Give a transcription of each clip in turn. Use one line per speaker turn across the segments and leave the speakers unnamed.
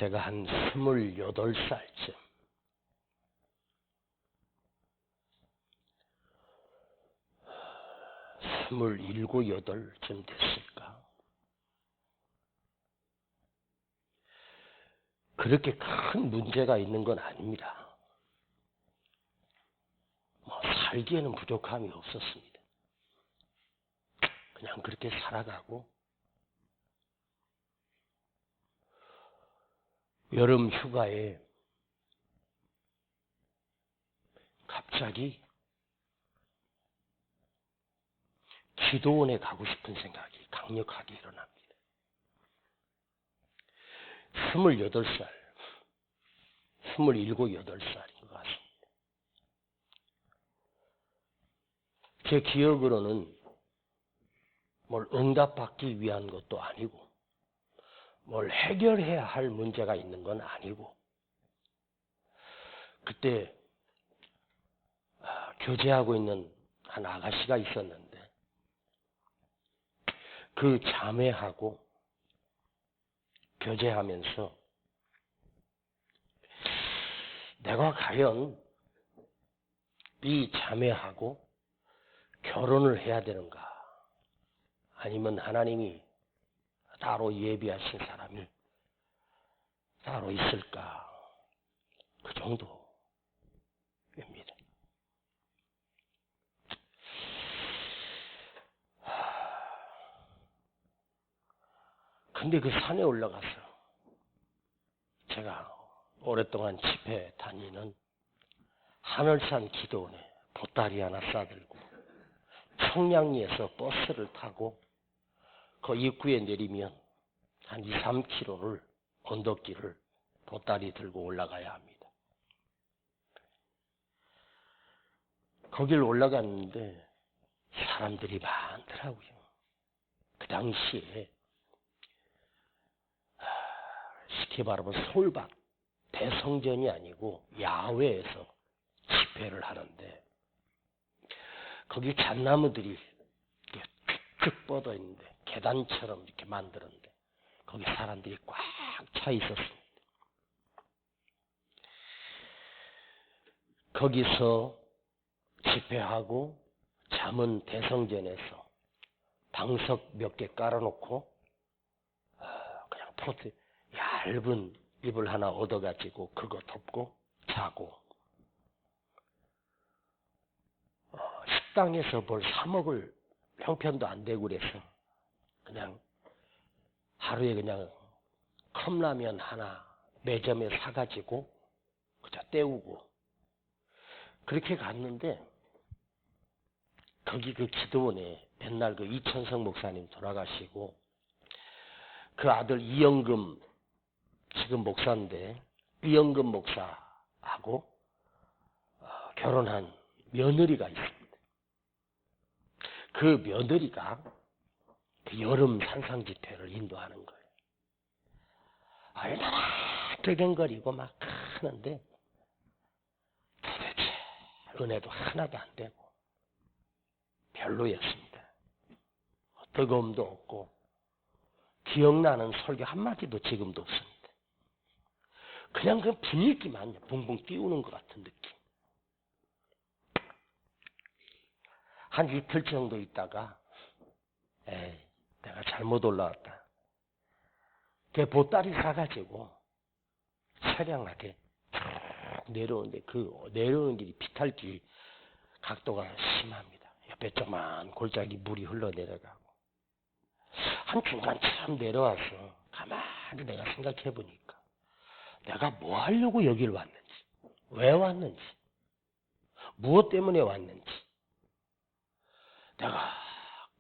제가 한 28살쯤 스물일곱, 여덟쯤 됐을까? 그렇게 큰 문제가 있는 건 아닙니다. 살기에는 부족함이 없었습니다. 그냥 그렇게 살아가고 여름 휴가에 갑자기 기도원에 가고 싶은 생각이 강력하게 일어납니다. 28살, 27, 8살인 것 같습니다. 제 기억으로는 뭘 응답받기 위한 것도 아니고 뭘 해결해야 할 문제가 있는 건 아니고 그때 교제하고 있는 한 아가씨가 있었는데 그 자매하고 교제하면서 내가 과연 이 자매하고 결혼을 해야 되는가 아니면 하나님이 따로 예비하신 사람이 따로 있을까 그 정도입니다. 근데 그 산에 올라가서 제가 오랫동안 집회 다니는 하늘산 기도원에 보따리 하나 싸들고 청량리에서 버스를 타고 그 입구에 내리면 한 2, 3km를 언덕길을 보따리 들고 올라가야 합니다. 거길 올라갔는데 사람들이 많더라고요. 그 당시에 쉽게 말하면 서울 밖 대성전이 아니고 야외에서 집회를 하는데 거기 잣나무들이 이렇게 쭉 뻗어 있는데 계단처럼 이렇게 만들었는데 거기 사람들이 꽉 차 있었습니다. 거기서 집회하고 잠은 대성전에서 방석 몇 개 깔아놓고 그냥 포트 얇은 이불 하나 얻어가지고 그거 덮고 자고 식당에서 뭘 사 먹을 형편도 안 되고 그래서 그냥 하루에 그냥 컵라면 하나 매점에 사가지고 그저 때우고 그렇게 갔는데 거기 그 기도원에 옛날 그 이천성 목사님 돌아가시고 그 아들 이영금 지금 목사인데 이영금 목사하고 결혼한 며느리가 있습니다. 그 며느리가 그 여름 산상 집회를 인도하는 거예요. 얼마나 뜨갱거리고 막 하는데 도대체 은혜도 하나도 안 되고 별로였습니다. 뜨거움도 없고 기억나는 설교 한마디도 지금도 없습니다. 그냥 그 분위기만 붕붕 띄우는 것 같은 느낌. 한 이틀 정도 있다가 내가 잘못 올라왔다. 걔 보따리 사가지고 처량하게 내려오는데 그 내려오는 길이 비탈길 각도가 심합니다. 옆에 조그만 골짜기 물이 흘러내려가고 한 중간처럼 내려와서 가만히 내가 생각해 보니까 내가 뭐 하려고 여기를 왔는지 왜 왔는지 무엇 때문에 왔는지 내가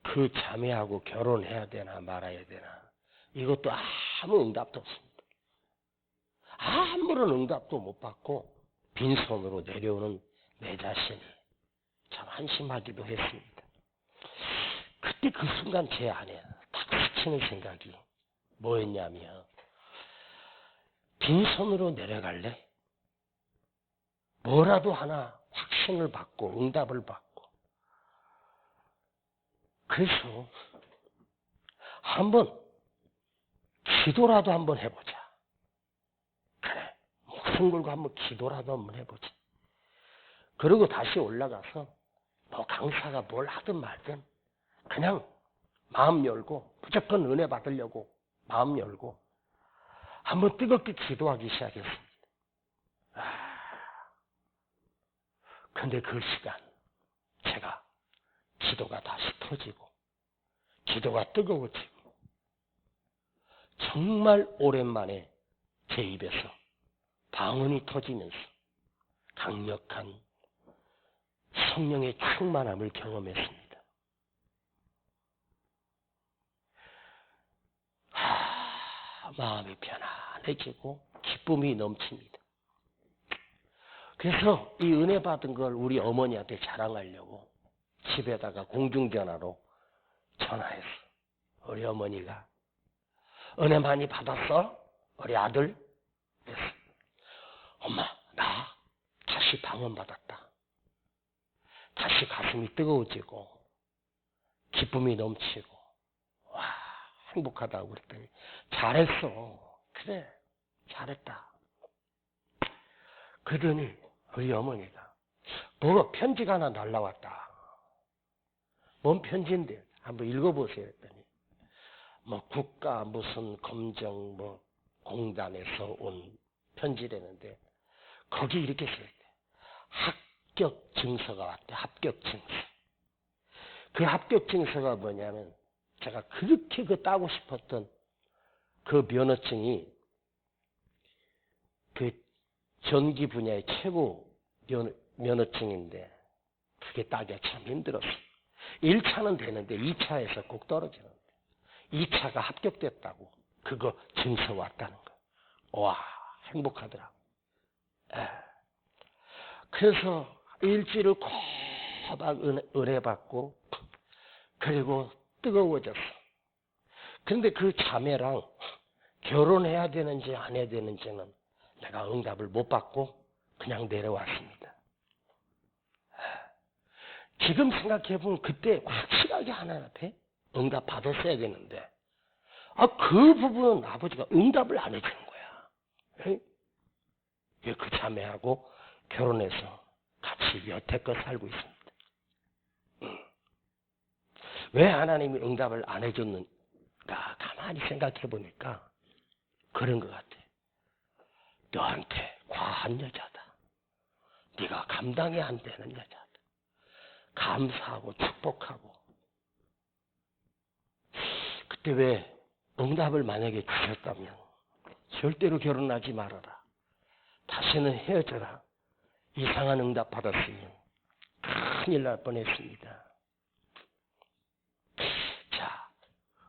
그 자매하고 결혼해야 되나 말아야 되나 이것도 아무 응답도 없습니다. 아무런 응답도 못 받고 빈손으로 내려오는 내 자신이 참 한심하기도 했습니다. 그때 그 순간 제 안에 딱 스치는 생각이 뭐였냐면 빈손으로 내려갈래? 뭐라도 하나 확신을 받고 응답을 받고 그래서 한번 기도라도 한번 해보자. 목숨 걸고 한번 기도라도 한번 해보지. 그리고 다시 올라가서 뭐 강사가 뭘 하든 말든 그냥 마음 열고 무조건 은혜 받으려고 마음 열고 한번 뜨겁게 기도하기 시작했습니다. 근데 그 시간 제가 기도가 다시 터지고 기도가 뜨거워지고 정말 오랜만에 제 입에서 방언이 터지면서 강력한 성령의 충만함을 경험했습니다. 마음이 편안해지고 기쁨이 넘칩니다. 그래서 이 은혜 받은 걸 우리 어머니한테 자랑하려고 집에다가 공중전화로 전화했어. 우리 어머니가 은혜 많이 받았어? 우리 아들? 그래서 엄마 나 다시 방언 받았다. 다시 가슴이 뜨거워지고 기쁨이 넘치고 와 행복하다고 그랬더니 잘했어. 그래 잘했다. 그러더니 우리 어머니가 뭐가 편지가 하나 날라왔다. 뭔 편지인데 한번 읽어보세요 했더니 뭐 국가 무슨 검정 뭐 공단에서 온 편지라는데 거기 이렇게 써있대. 합격 증서가 왔대. 합격 증서. 그 합격 증서가 뭐냐면 제가 그렇게 그 따고 싶었던 그 면허증이 그 전기 분야의 최고 면허증인데 그게 따기가 참 힘들었어요. 1차는 되는데 2차에서 꼭 떨어지는데 2차가 합격됐다고 그거 증서 왔다는 거. 와 행복하더라고. 그래서 일주일을 꼬박 은혜 받고 그리고 뜨거워졌어. 그런데 그 자매랑 결혼해야 되는지 안 해야 되는지는 내가 응답을 못 받고 그냥 내려왔습니다. 지금 생각해보면 그때 확실하게 하나님한테 응답 받았어야 되는데 그 부분은 아버지가 응답을 안 해준 거야. 그 자매하고 결혼해서 같이 여태껏 살고 있습니다. 왜 하나님이 응답을 안 해줬는가 가만히 생각해 보니까 그런 것 같아. 너한테 과한 여자다. 네가 감당이 안 되는 여자다. 감사하고 축복하고. 그때 왜 응답을 만약에 주셨다면 절대로 결혼하지 말아라. 다시는 헤어져라. 이상한 응답 받았으면 큰일 날 뻔했습니다. 자,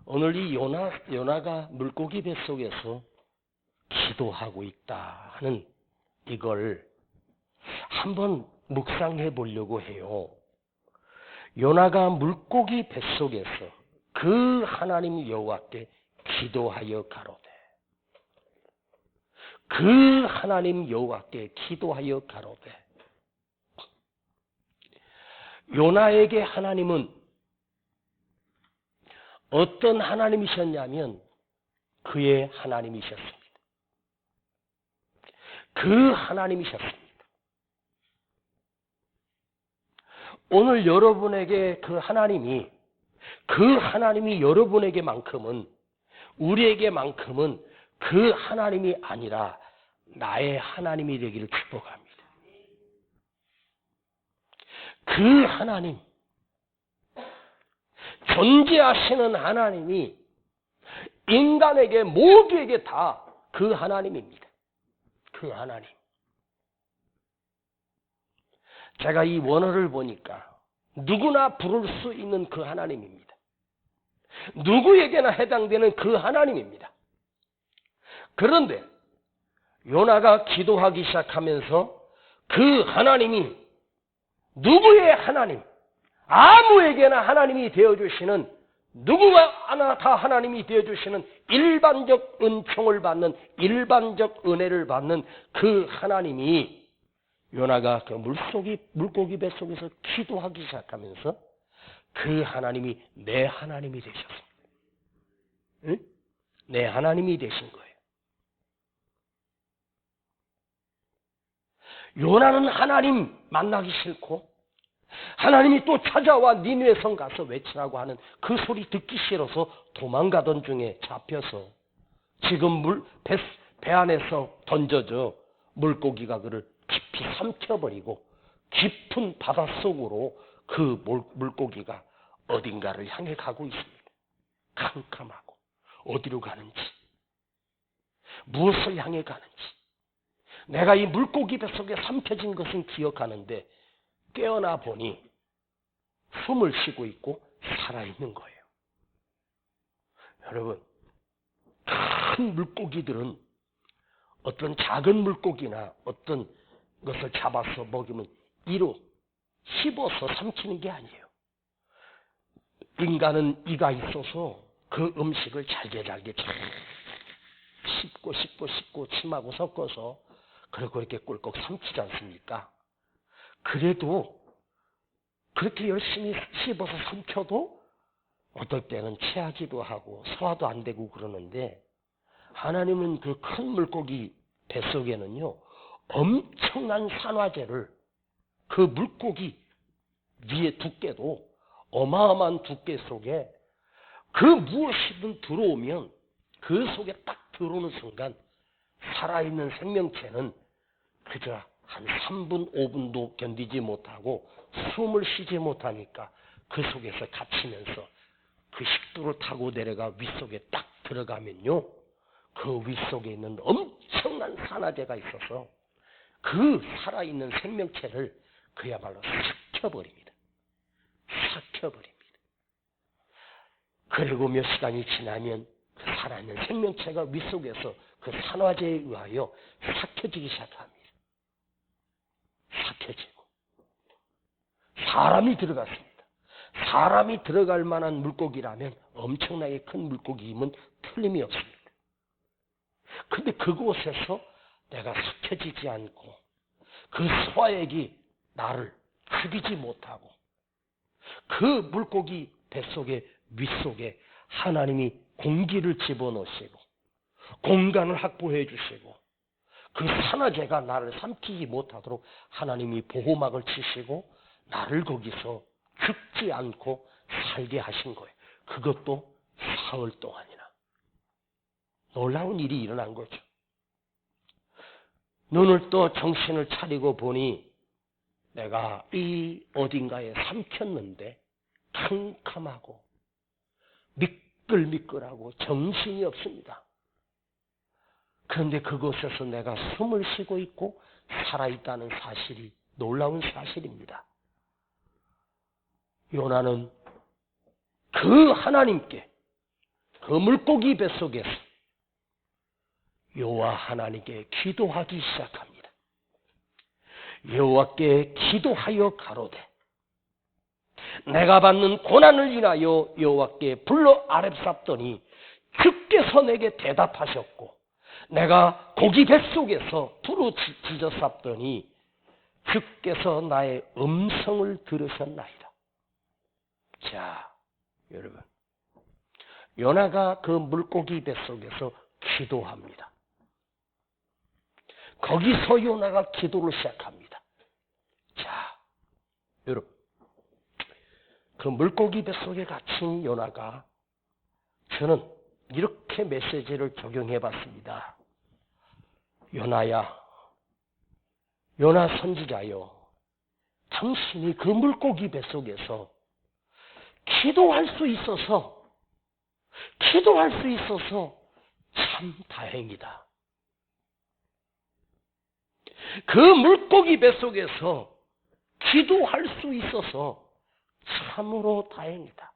오늘 이 요나가 물고기 뱃속에서 기도하고 있다 하는 이걸 한번 묵상해 보려고 해요. 요나가 물고기 뱃속에서 그 하나님 여호와께 기도하여 가로되 그 하나님 여호와께 기도하여 가로되 요나에게 하나님은 어떤 하나님이셨냐면 그의 하나님이셨습니다. 그 하나님이셨습니다. 오늘 여러분에게 그 하나님이 여러분에게만큼은 우리에게만큼은 그 하나님이 아니라 나의 하나님이 되기를 축복합니다. 그 하나님, 존재하시는 하나님이 인간에게 모두에게 다 그 하나님입니다. 그 하나님. 제가 이 원어를 보니까 누구나 부를 수 있는 그 하나님입니다. 누구에게나 해당되는 그 하나님입니다. 그런데 요나가 기도하기 시작하면서 그 하나님이 누구의 하나님, 아무에게나 하나님이 되어주시는 누구가 하나 다 하나님이 되어주시는 일반적 은총을 받는 일반적 은혜를 받는 그 하나님이 요나가 그 물고기 뱃속에서 기도하기 시작하면서 그 하나님이 내 하나님이 되셨습니다. 응? 내 하나님이 되신 거예요. 요나는 하나님 만나기 싫고 하나님이 또 찾아와 니느웨 성 가서 외치라고 하는 그 소리 듣기 싫어서 도망가던 중에 잡혀서 지금 배 안에서 던져져 물고기가 그를 깊이 삼켜버리고 깊은 바닷속으로 그 물고기가 어딘가를 향해 가고 있습니다. 캄캄하고 어디로 가는지 무엇을 향해 가는지 내가 이 물고기 뱃속에 삼켜진 것은 기억하는데 깨어나 보니 숨을 쉬고 있고 살아있는 거예요. 여러분, 큰 물고기들은 어떤 작은 물고기나 어떤 것을 잡아서 먹이면 이로 씹어서 삼키는 게 아니에요. 인간은 이가 있어서 그 음식을 잘게 잘 씹고 침하고 섞어서 그리고 이렇게 꿀꺽 삼키지 않습니까? 그래도 그렇게 열심히 씹어서 삼켜도 어떨 때는 체하기도 하고 소화도 안 되고 그러는데 하나님은 그 큰 물고기 뱃속에는요 엄청난 산화제를 그 물고기 위에 두께도 어마어마한 두께 속에 그 무엇이든 들어오면 그 속에 딱 들어오는 순간 살아있는 생명체는 그저 한 3분, 5분도 견디지 못하고 숨을 쉬지 못하니까 그 속에서 갇히면서 그 식도를 타고 내려가 윗속에 딱 들어가면요. 그 윗속에 있는 엄청난 산화제가 있어서 그 살아있는 생명체를 그야말로 삭혀버립니다. 삭혀버립니다. 그리고 몇 시간이 지나면 그 살아있는 생명체가 윗속에서 그 산화제에 의하여 삭혀지기 시작합니다. 삭혀지고 사람이 들어갔습니다. 사람이 들어갈 만한 물고기라면 엄청나게 큰 물고기임은 틀림이 없습니다. 근데 그곳에서 내가 삭혀지지 않고 그 소화액이 나를 죽이지 못하고 그 물고기 뱃속에 윗속에 하나님이 공기를 집어넣으시고 공간을 확보해 주시고 그 산화제가 나를 삼키지 못하도록 하나님이 보호막을 치시고 나를 거기서 죽지 않고 살게 하신 거예요. 그것도 사흘 동안이나. 놀라운 일이 일어난 거죠. 눈을 떠 정신을 차리고 보니 내가 이 어딘가에 삼켰는데 캄캄하고 미끌미끌하고 정신이 없습니다. 그런데 그곳에서 내가 숨을 쉬고 있고 살아있다는 사실이 놀라운 사실입니다. 요나는 그 하나님께 그 물고기 뱃속에서 여호와 하나님께 기도하기 시작합니다. 여호와께 기도하여 가로되 내가 받는 고난을 인하여 여호와께 불러 아뢰sap더니 주께서 내게 대답하셨고 내가 고기 뱃속에서 부르짖었sap더니 주께서 나의 음성을 들으셨나이다. 자, 여러분, 요나가 그 물고기 뱃속에서 기도합니다. 거기서 요나가 기도를 시작합니다. 자, 여러분, 그 물고기 뱃속에 갇힌 요나가 저는 이렇게 메시지를 적용해 봤습니다. 요나야, 요나 선지자여, 당신이 그 물고기 뱃속에서 기도할 수 있어서 참 다행이다. 그 물고기 뱃속에서 기도할 수 있어서 참으로 다행이다.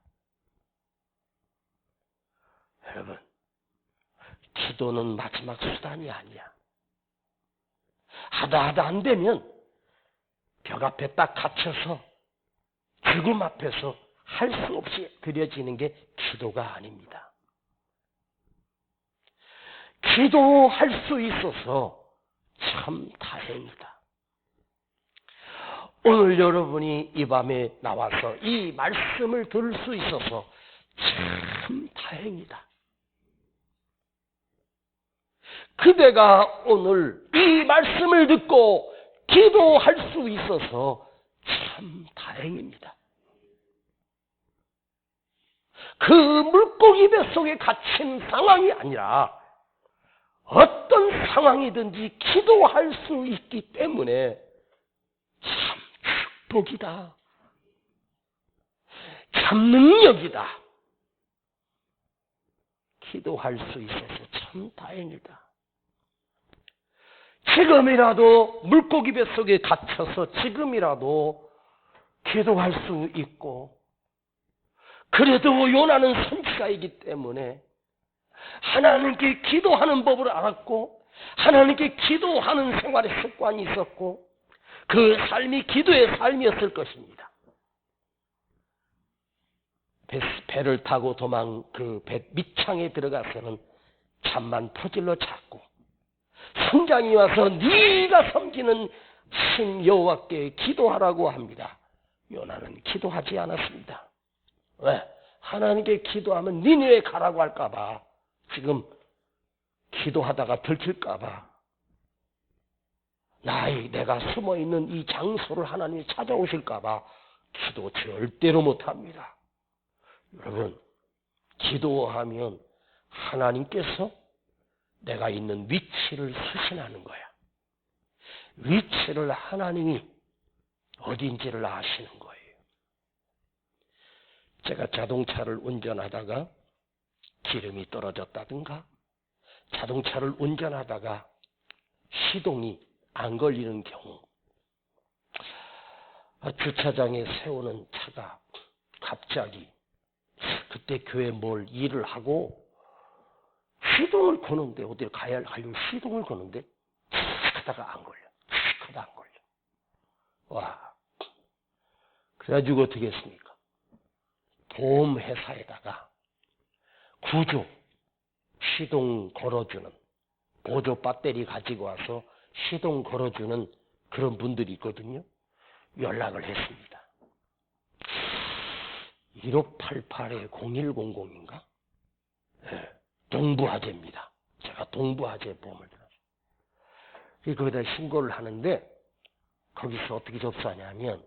여러분, 기도는 마지막 수단이 아니야. 하다 안 되면 벽 앞에 딱 갇혀서 죽음 앞에서 할 수 없이 드려지는 게 기도가 아닙니다. 기도할 수 있어서 참 다행이다. 오늘 여러분이 이 밤에 나와서 이 말씀을 들을 수 있어서 참 다행이다. 그대가 오늘 이 말씀을 듣고 기도할 수 있어서 참 다행입니다. 그 물고기 뱃속에 갇힌 상황이 아니라 어떤 상황이든지 기도할 수 있기 때문에 참 축복이다. 참 능력이다. 기도할 수 있어서 참 다행이다. 지금이라도 물고기 뱃속에 갇혀서 지금이라도 기도할 수 있고, 그래도 요나는 선지자이기 때문에 하나님께 기도하는 법을 알았고 하나님께 기도하는 생활의 습관이 있었고 그 삶이 기도의 삶이었을 것입니다. 배를 타고 그 배 밑창에 들어가서는 잠만 퍼질러 잤고 선장이 와서 네가 섬기는 신 여호와께 기도하라고 합니다. 요나는 기도하지 않았습니다. 왜? 하나님께 기도하면 니느웨 가라고 할까봐, 지금 기도하다가 들킬까봐, 내가 숨어있는 이 장소를 하나님이 찾아오실까봐 기도 절대로 못합니다. 여러분, 기도하면 하나님께서 내가 있는 위치를 수신하는 거야. 위치를 하나님이 어딘지를 아시는 거예요. 제가 자동차를 운전하다가 기름이 떨어졌다든가 자동차를 운전하다가 시동이 안 걸리는 경우, 주차장에 세우는 차가 갑자기 그때 교회 뭘 일을 하고 시동을 거는데, 어딜 가야 하려고 시동을 거는데 하다가 안 걸려. 하다 안 걸려. 와. 그래가지고 어떻게 했습니까? 보험회사에다가 구조, 시동 걸어주는, 보조 배터리 가지고 와서 시동 걸어주는 그런 분들이 있거든요. 연락을 했습니다. 1588-0100인가? 네, 동부화재입니다. 제가 동부화재 보험을 들었어요. 거기다 신고를 하는데 거기서 어떻게 접수하냐면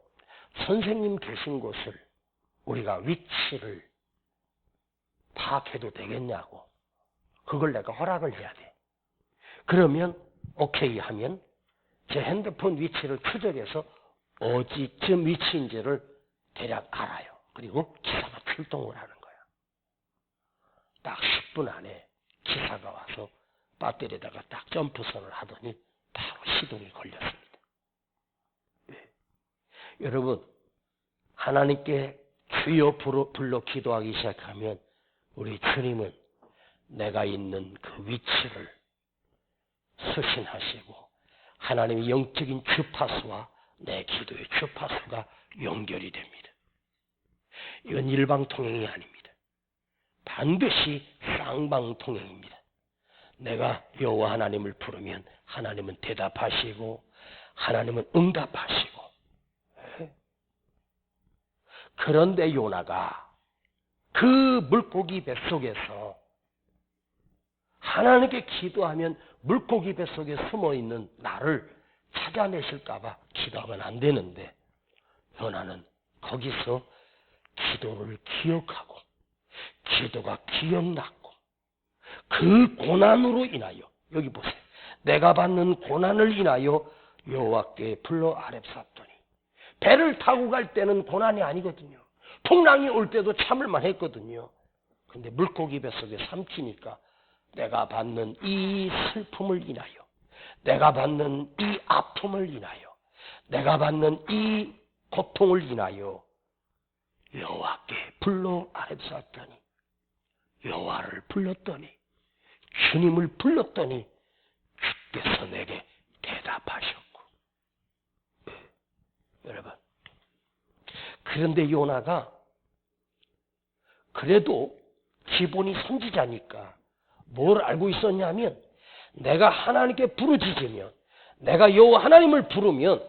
선생님 계신 곳을 우리가 위치를 파악해도 되겠냐고, 그걸 내가 허락을 해야 돼. 그러면 오케이 하면 제 핸드폰 위치를 추적해서 어디쯤 위치인지를 대략 알아요. 그리고 기사가 출동을 하는 거야. 딱 10분 안에 기사가 와서 배터리에다가 딱 점프선을 하더니 바로 시동이 걸렸습니다. 네. 여러분, 하나님께 주여 불러 기도하기 시작하면 우리 주님은 내가 있는 그 위치를 수신하시고 하나님의 영적인 주파수와 내 기도의 주파수가 연결이 됩니다. 이건 일방통행이 아닙니다. 반드시 쌍방통행입니다. 내가 여호와 하나님을 부르면 하나님은 대답하시고 하나님은 응답하시고. 그런데 요나가 그 물고기 뱃속에서 하나님께 기도하면 물고기 뱃속에 숨어있는 나를 찾아내실까봐 기도하면 안 되는데, 요나는 거기서 기도를 기억하고 기도가 기억났고 그 고난으로 인하여, 여기 보세요, 내가 받는 고난을 인하여 여호와께 불러 아뢰었더니, 배를 타고 갈 때는 고난이 아니거든요. 풍랑이 올 때도 참을만 했거든요. 근데 물고기 뱃속에 삼키니까 내가 받는 이 슬픔을 인하여, 내가 받는 이 아픔을 인하여, 내가 받는 이 고통을 인하여 여호와께 불러 아뢰었더니, 여호와를 불렀더니, 주님을 불렀더니 주께서 내게 대답하셨고. 여러분, 그런데 요나가 그래도 기본이 선지자니까 뭘 알고 있었냐면, 내가 하나님께 부르짖으면, 내가 여호와 하나님을 부르면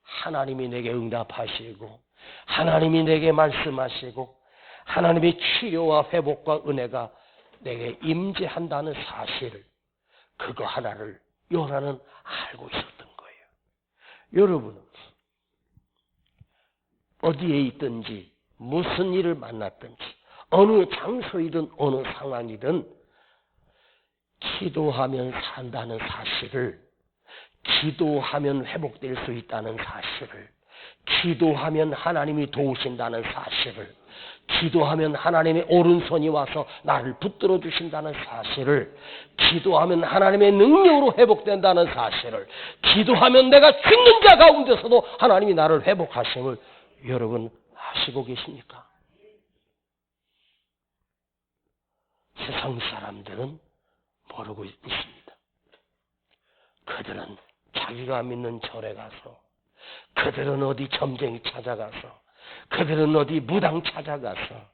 하나님이 내게 응답하시고 하나님이 내게 말씀하시고 하나님의 치료와 회복과 은혜가 내게 임재한다는 사실을, 그거 하나를 요나는 알고 있었던 거예요. 여러분은 어디에 있든지 무슨 일을 만났든지 어느 장소이든 어느 상황이든 기도하면 산다는 사실을, 기도하면 회복될 수 있다는 사실을, 기도하면 하나님이 도우신다는 사실을, 기도하면 하나님의 오른손이 와서 나를 붙들어 주신다는 사실을, 기도하면 하나님의 능력으로 회복된다는 사실을, 기도하면 내가 죽는 자 가운데서도 하나님이 나를 회복하심을 여러분 아시고 계십니까? 세상 사람들은 모르고 있습니다. 그들은 자기가 믿는 절에 가서, 그들은 어디 점쟁이 찾아가서, 그들은 어디 무당 찾아가서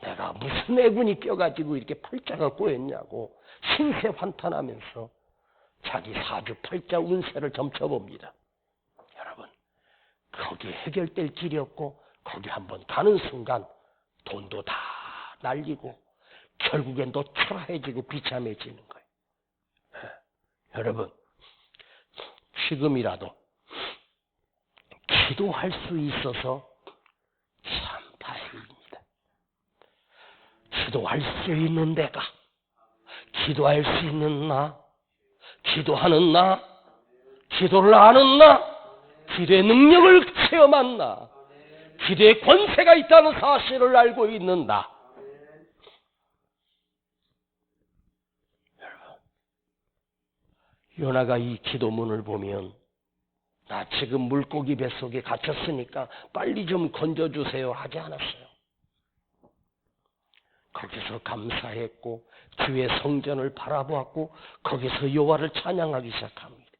내가 무슨 애군이 껴가지고 이렇게 팔자가 꼬였냐고 신세 환탄하면서 자기 사주팔자 운세를 점쳐봅니다. 여러분, 거기 해결될 길이 없고 거기 한번 가는 순간 돈도 다 날리고 결국엔 또 초라해지고 비참해지는 거예요. 여러분, 지금이라도 기도할 수 있어서 참 다행입니다. 기도할 수 있는 내가, 기도할 수 있는 나, 기도하는 나, 기도를 아는 나, 기도의 능력을 체험한 나, 기도의 권세가 있다는 사실을 알고 있는 나. 여러분, 요나가 이 기도문을 보면 나 지금 물고기 뱃속에 갇혔으니까 빨리 좀 건져주세요 하지 않았어요. 거기서 감사했고 주의 성전을 바라보았고 거기서 여호와를 찬양하기 시작합니다.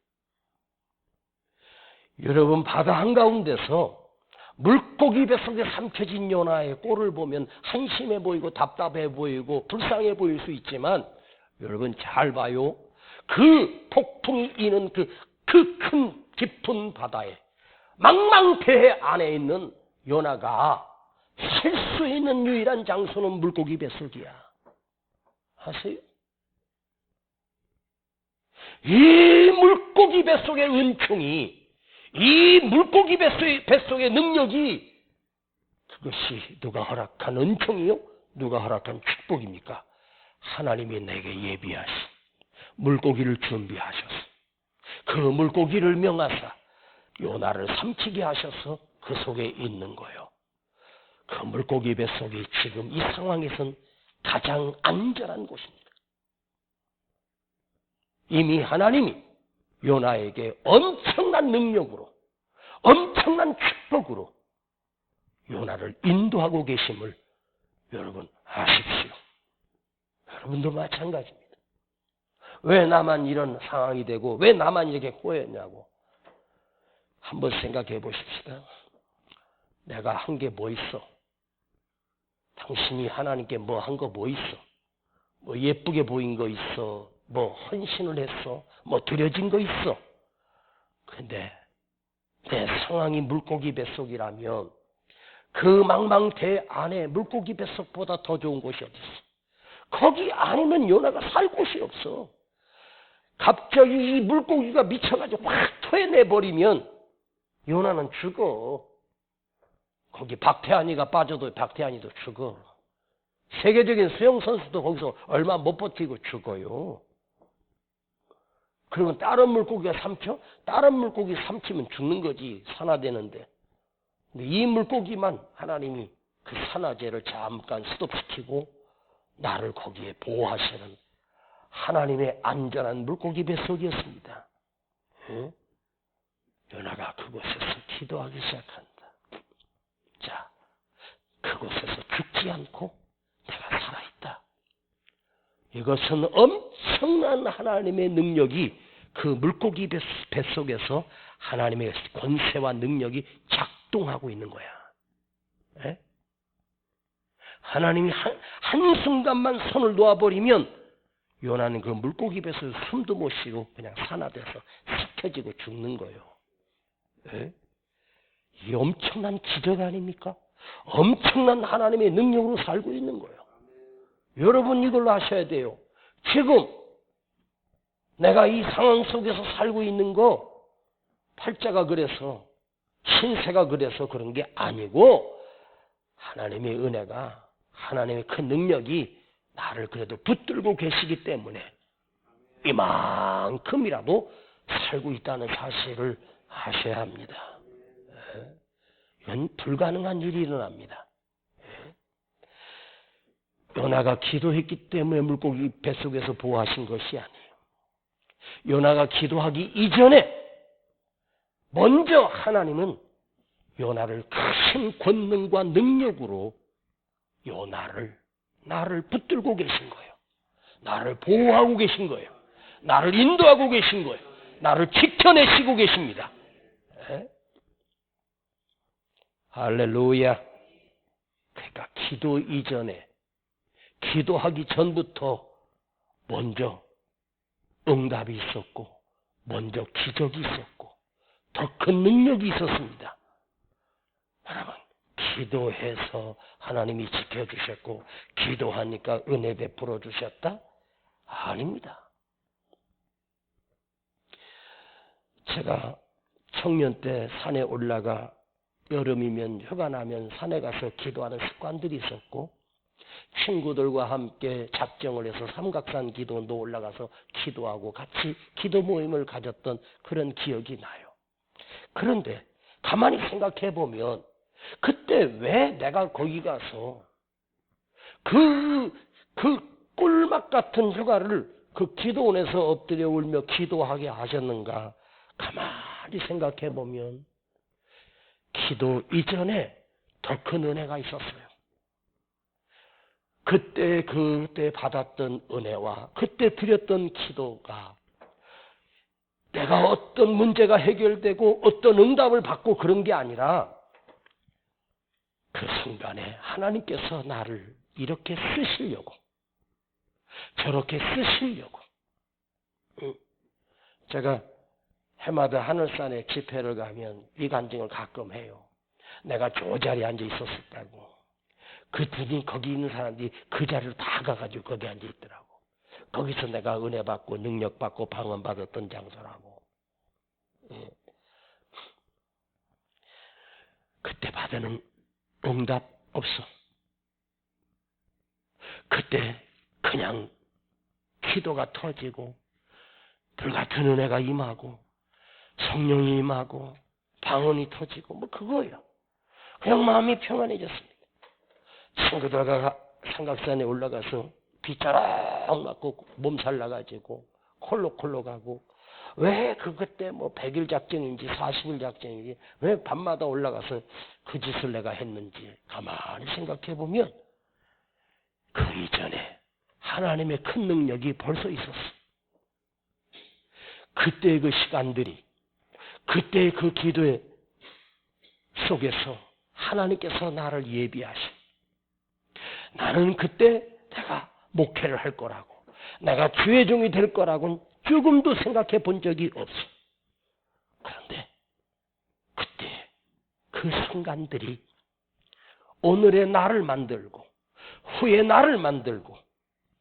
여러분, 바다 한가운데서 물고기 뱃속에 삼켜진 요나의 꼴을 보면 한심해 보이고 답답해 보이고 불쌍해 보일 수 있지만 여러분 잘 봐요. 그 폭풍이 이는 그 큰 깊은 바다에 망망대해 안에 있는 요나가 살 수 있는 유일한 장소는 물고기 뱃속이야. 아세요? 이 물고기 뱃속의 은총이, 이 물고기 뱃속의 능력이 그것이 누가 허락한 은총이요? 누가 허락한 축복입니까? 하나님이 내게 예비하신 물고기를 준비하셔서 그 물고기를 명하사 요나를 삼키게 하셔서 그 속에 있는 거예요. 그 물고기 뱃속이 지금 이 상황에선 가장 안전한 곳입니다. 이미 하나님이 요나에게 엄청난 능력으로, 엄청난 축복으로 요나를 인도하고 계심을 여러분 아십시오. 여러분도 마찬가지입니다. 왜 나만 이런 상황이 되고 왜 나만 이렇게 꼬였냐고 한번 생각해 보십시다. 내가 한 게 뭐 있어? 당신이 하나님께 뭐 한 거 뭐 있어? 뭐 예쁘게 보인 거 있어? 뭐 헌신을 했어? 뭐 드려진 거 있어? 근데 내 상황이 물고기 뱃속이라면 그 망망대 안에 물고기 뱃속보다 더 좋은 곳이 어디 있어? 거기 안에는 요나가 살 곳이 없어. 갑자기 이 물고기가 미쳐가지고 확 토해내버리면 요나는 죽어. 거기 박태환이가 빠져도 박태환이도 죽어. 세계적인 수영선수도 거기서 얼마 못 버티고 죽어요. 그러면 다른 물고기가 삼켜? 다른 물고기 삼키면 죽는 거지. 산화되는데. 근데 이 물고기만 하나님이 그 산화제를 잠깐 스톱시키고 나를 거기에 보호하시는 하나님의 안전한 물고기 뱃속이었습니다. 응? 요나가 그곳에서 기도하기 시작한다. 자, 그곳에서 죽지 않고 내가 살아있다. 이것은 엄청난 하나님의 능력이 그 물고기 뱃속에서 하나님의 권세와 능력이 작동하고 있는 거야. 에? 하나님이 한순간만 손을 놓아버리면 요나는 그 물고기 뱃속에서 숨도 못 쉬고 그냥 산화돼서 삭혀지고 죽는 거예요. 에? 이 엄청난 기적 아닙니까? 엄청난 하나님의 능력으로 살고 있는 거예요. 여러분 이걸로 아셔야 돼요. 지금 내가 이 상황 속에서 살고 있는 거 팔자가 그래서 신세가 그래서 그런 게 아니고 하나님의 은혜가 하나님의 큰 능력이 나를 그래도 붙들고 계시기 때문에 이만큼이라도 살고 있다는 사실을 아셔야 합니다. 이건 불가능한 일이 일어납니다. 요나가 기도했기 때문에 물고기 뱃속에서 보호하신 것이 아니에요. 요나가 기도하기 이전에 먼저 하나님은 요나를 큰 권능과 능력으로 나를 붙들고 계신 거예요. 나를 보호하고 계신 거예요. 나를 인도하고 계신 거예요. 나를 지켜내시고 계십니다. 할렐루야. 그러니까 기도 이전에, 기도하기 전부터 먼저 응답이 있었고, 먼저 기적이 있었고, 더 큰 능력이 있었습니다. 여러분, 기도해서 하나님이 지켜주셨고, 기도하니까 은혜 베풀어 주셨다? 아닙니다. 제가 청년 때 산에 올라가 여름이면 휴가 나면 산에 가서 기도하는 습관들이 있었고, 친구들과 함께 작정을 해서 삼각산 기도원도 올라가서 기도하고 같이 기도 모임을 가졌던 그런 기억이 나요. 그런데 가만히 생각해 보면 그때 왜 내가 거기 가서 그 꿀맛 같은 휴가를 그 기도원에서 엎드려 울며 기도하게 하셨는가? 가만히 생각해 보면 기도 이전에 더 큰 은혜가 있었어요. 그때 받았던 은혜와 그때 드렸던 기도가 내가 어떤 문제가 해결되고 어떤 응답을 받고 그런 게 아니라 그 순간에 하나님께서 나를 이렇게 쓰시려고, 저렇게 쓰시려고. 제가 해마다 하늘산에 집회를 가면 이 간증을 가끔 해요. 내가 저 자리에 앉아 있었다고. 그 분이 거기 있는 사람들이 그 자리로 다 가가지고 거기 앉아 있더라고. 거기서 내가 은혜 받고 능력 받고 방언 받았던 장소라고. 그때 받은 응답 없어. 그때 그냥 기도가 터지고 불같은 은혜가 임하고 성령이 임하고 방언이 터지고 뭐 그거예요. 그냥 마음이 평안해졌습니다. 친구들과 삼각산에 올라가서 비자락 맞고 몸살 나가지고 콜록콜록 하고 왜 그때 뭐 100일 작정인지 40일 작정인지 왜 밤마다 올라가서 그 짓을 내가 했는지 가만히 생각해 보면 그 이전에 하나님의 큰 능력이 벌써 있었어. 그때의 그 시간들이, 그때의 그 기도의 속에서 하나님께서 나를 예비하신, 나는 그때 내가 목회를 할 거라고, 내가 주의 종이 될 거라고는 조금도 생각해 본 적이 없어. 그런데 그때 그 순간들이 오늘의 나를 만들고 후의 나를 만들고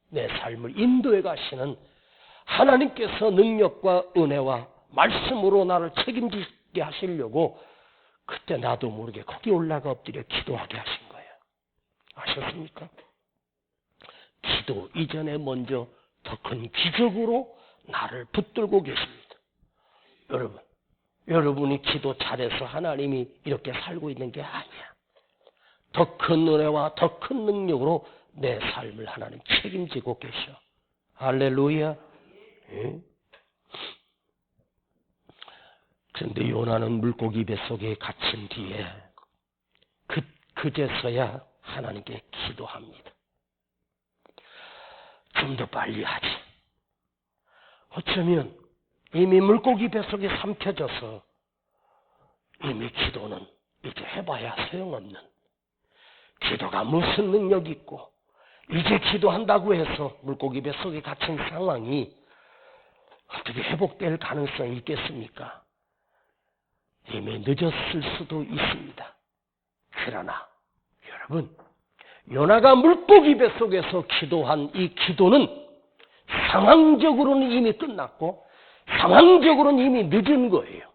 내 삶을 인도해 가시는 하나님께서 능력과 은혜와 말씀으로 나를 책임지게 하시려고 그때 나도 모르게 거기 올라가 엎드려 기도하게 하신 거예요. 아셨습니까? 기도 이전에 먼저 더 큰 기적으로 나를 붙들고 계십니다. 여러분이 기도 잘해서 하나님이 이렇게 살고 있는 게 아니야. 더 큰 은혜와 더 큰 능력으로 내 삶을 하나님 책임지고 계셔. 할렐루야. 예? 그런데 요나는 물고기 뱃속에 갇힌 뒤에 그제서야 하나님께 기도합니다. 좀 더 빨리 하지. 어쩌면 이미 물고기 뱃속에 삼켜져서 이미 기도는 이제 해봐야 소용없는, 기도가 무슨 능력이 있고 이제 기도한다고 해서 물고기 뱃속에 갇힌 상황이 어떻게 회복될 가능성이 있겠습니까? 이미 늦었을 수도 있습니다. 그러나 여러분, 요나가 물고기 뱃속에서 기도한 이 기도는 상황적으로는 이미 끝났고 상황적으로는 이미 늦은 거예요.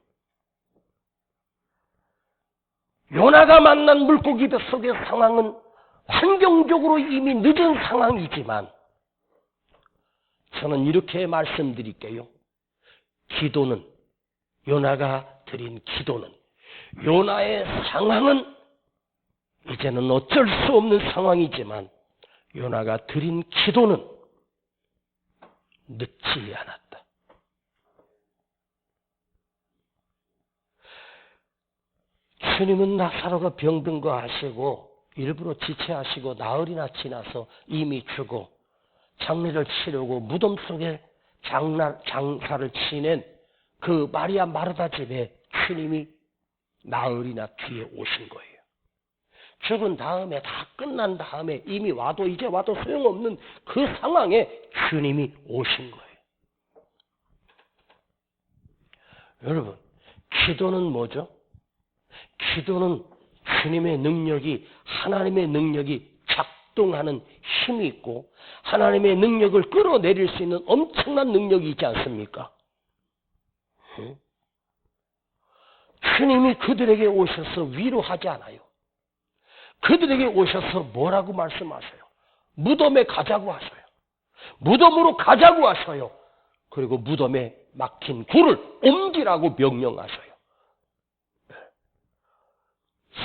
요나가 만난 물고기 뱃속의 상황은 환경적으로 이미 늦은 상황이지만 저는 이렇게 말씀드릴게요. 기도는, 요나가 드린 기도는, 요나의 상황은 이제는 어쩔 수 없는 상황이지만 요나가 드린 기도는 늦지 않았다. 주님은 나사로가 병든 거 아시고 일부러 지체하시고 나흘이나 지나서 이미 죽어 장례를 치르고 무덤 속에 장사를 지낸 그 마리아 마르다 집에 주님이 나흘이나 뒤에 오신 거예요. 죽은 다음에 다 끝난 다음에 이미 와도 이제 와도 소용없는 그 상황에 주님이 오신 거예요. 여러분, 기도는 뭐죠? 기도는 주님의 능력이, 하나님의 능력이 작동하는 힘이 있고 하나님의 능력을 끌어내릴 수 있는 엄청난 능력이 있지 않습니까? 주님이 그들에게 오셔서 위로하지 않아요. 그들에게 오셔서 뭐라고 말씀하셔요? 무덤에 가자고 하셔요. 무덤으로 가자고 하셔요. 그리고 무덤에 막힌 굴을 옮기라고 명령하셔요.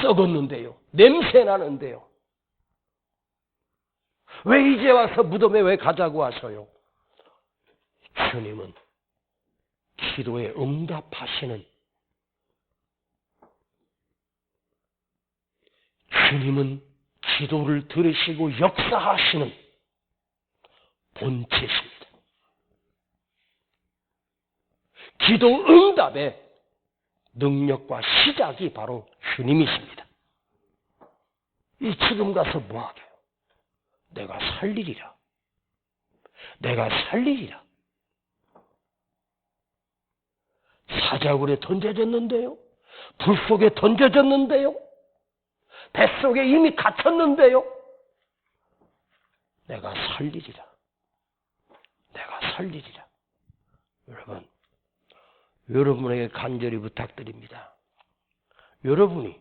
썩었는데요. 냄새 나는데요. 왜 이제 와서 무덤에 왜 가자고 하셔요? 주님은 기도에 응답하시는, 주님은 기도를 들으시고 역사하시는 본체십니다. 기도 응답의 능력과 시작이 바로 주님이십니다. 이 지금 가서 뭐하게요? 내가 살리리라. 내가 살리리라. 사자굴에 던져졌는데요. 불 속에 던져졌는데요. 뱃속에 이미 갇혔는데요. 내가 살리리라. 내가 살리리라. 여러분, 여러분에게 간절히 부탁드립니다. 여러분이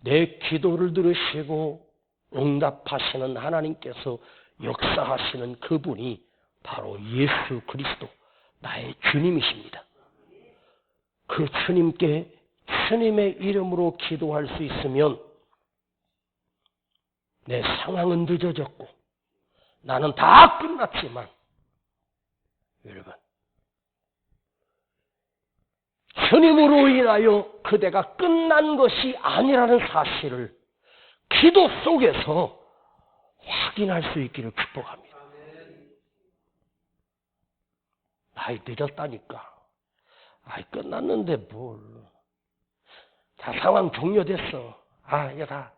내 기도를 들으시고 응답하시는 하나님께서 역사하시는 그분이 바로 예수 그리스도, 나의 주님이십니다. 그 주님께 주님의 이름으로 기도할 수 있으면 내 상황은 늦어졌고 나는 다 끝났지만 여러분, 주님으로 인하여 그대가 끝난 것이 아니라는 사실을 기도 속에서 확인할 수 있기를 축복합니다. 아이, 늦었다니까. 아이, 끝났는데 뭘. 다 상황 종료됐어. 아, 이제 다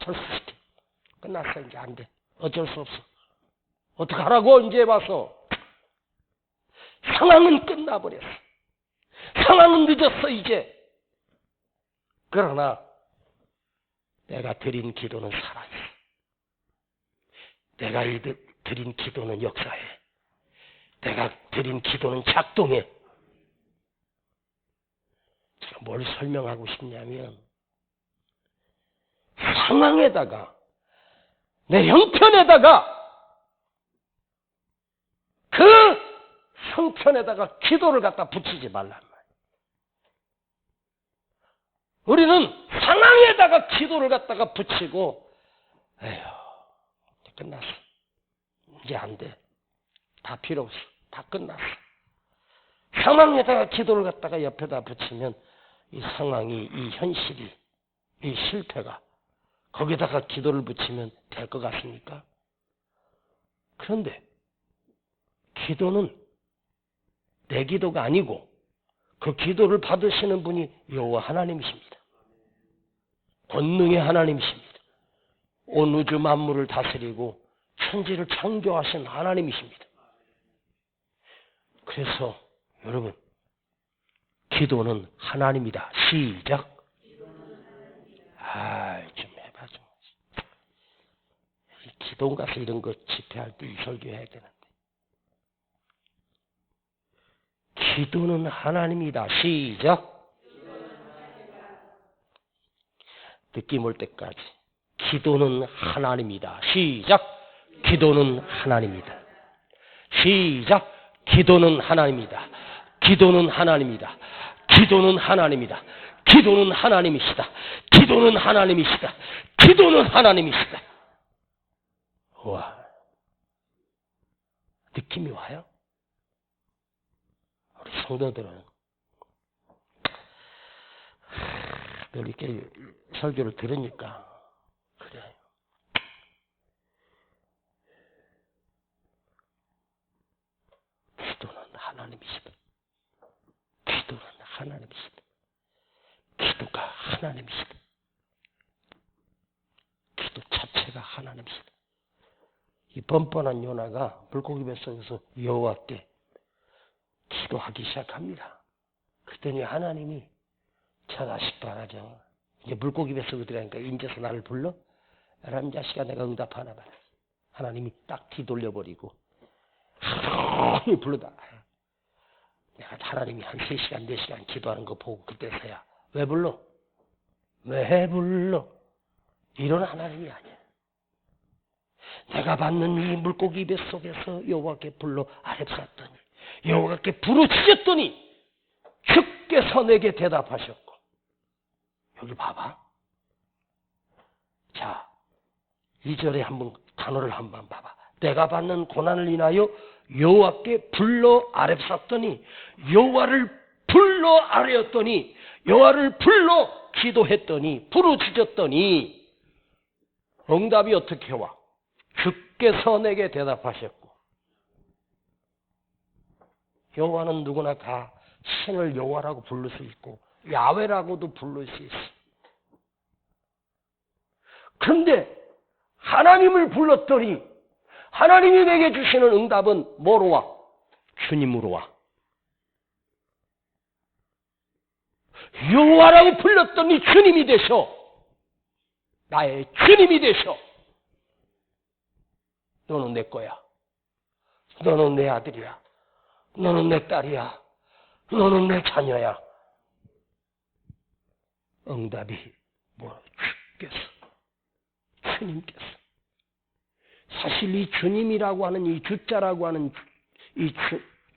철수시켜. 끝났어. 이제 안 돼. 어쩔 수 없어. 어떡하라고 이제 와서. 상황은 끝나버렸어. 상황은 늦었어 이제. 그러나 내가 드린 기도는 살아있어. 내가 드린 기도는 역사해. 내가 드린 기도는 작동해. 제가 뭘 설명하고 싶냐면 상황에다가 내 형편에다가 그 형편에다가 기도를 갖다 붙이지 말란 말이에요. 우리는 상황에다가 기도를 갖다가 붙이고 에휴 끝났어. 이제 안 돼. 다 필요 없어. 다 끝났어. 상황에다가 기도를 갖다가 옆에다 붙이면 이 상황이, 이 현실이, 이 실패가 거기다가 기도를 붙이면 될 것 같습니까? 그런데 기도는 내 기도가 아니고 그 기도를 받으시는 분이 여호와 하나님이십니다. 권능의 하나님이십니다. 온 우주 만물을 다스리고 천지를 창조하신 하나님이십니다. 그래서 여러분, 기도는 하나님이다. 시작. 좀 해봐 좀. 기도원 가서 이런 거 집회할 때 이 설교해야 되는데. 기도는 하나님이다. 시작. 느낌 올 때까지. 기도는 하나님이다. 시작. 기도는 하나님이다. 시작. 기도는 하나님이다. 기도는 하나님이다. 기도는 하나님이다. 기도는 하나님이시다. 기도는 하나님이시다. 기도는 하나님이시다. 와, 느낌이 와요? 우리 성도들은 이렇게 설교를 들으니까 그래. 기도는 하나님이시다. 기도는 하나님이시다. 기도가 하나님이시다. 기도 자체가 하나님이시다. 이 뻔뻔한 요나가 물고기 뱃속에서 여호와께 기도하기 시작합니다. 그랬더니 하나님이 저 자식 봐라죠. 이제 물고기 뱃속에 들어가니까 인제서 나를 불러? 라는 자식아 내가 응답하나 봐라. 하나님이 딱 뒤돌려버리고 하나님이 불러다. 내가 하나님이 한 3시간 4시간 기도하는 거 보고 그때서야 왜 불러? 왜 불러? 이런 하나님이 아니야. 내가 받는 이 물고기 뱃속에서 여호와께 불러 아뢰었더니 여호와께 부르짖었더니 주께서 내게 대답하셨고. 여기 봐봐. 자, 2절에 한번 단어를 한번 봐봐. 내가 받는 고난을 인하여 여호와께 불러 아뢰었더니 여호와를 불러 아뢰었더니 여호와를 불러 기도했더니 부르짖었더니 응답이 어떻게 와? 주께서 내게 대답하셨고. 여호와는 누구나 다 신을 여호와라고 부를 수 있고 야훼라고도 부를 수 있어. 그런데 하나님을 불렀더니 하나님이 내게 주시는 응답은 뭐로 와? 주님으로 와. 여호와라고 불렀더니 주님이 되셔. 나의 주님이 되셔. 너는 내 거야. 너는 내 아들이야. 너는 내 딸이야. 너는 내 자녀야. 응답이 뭐? 주께서. 주님께서. 사실 이 주님이라고 하는 이 주자라고 하는 이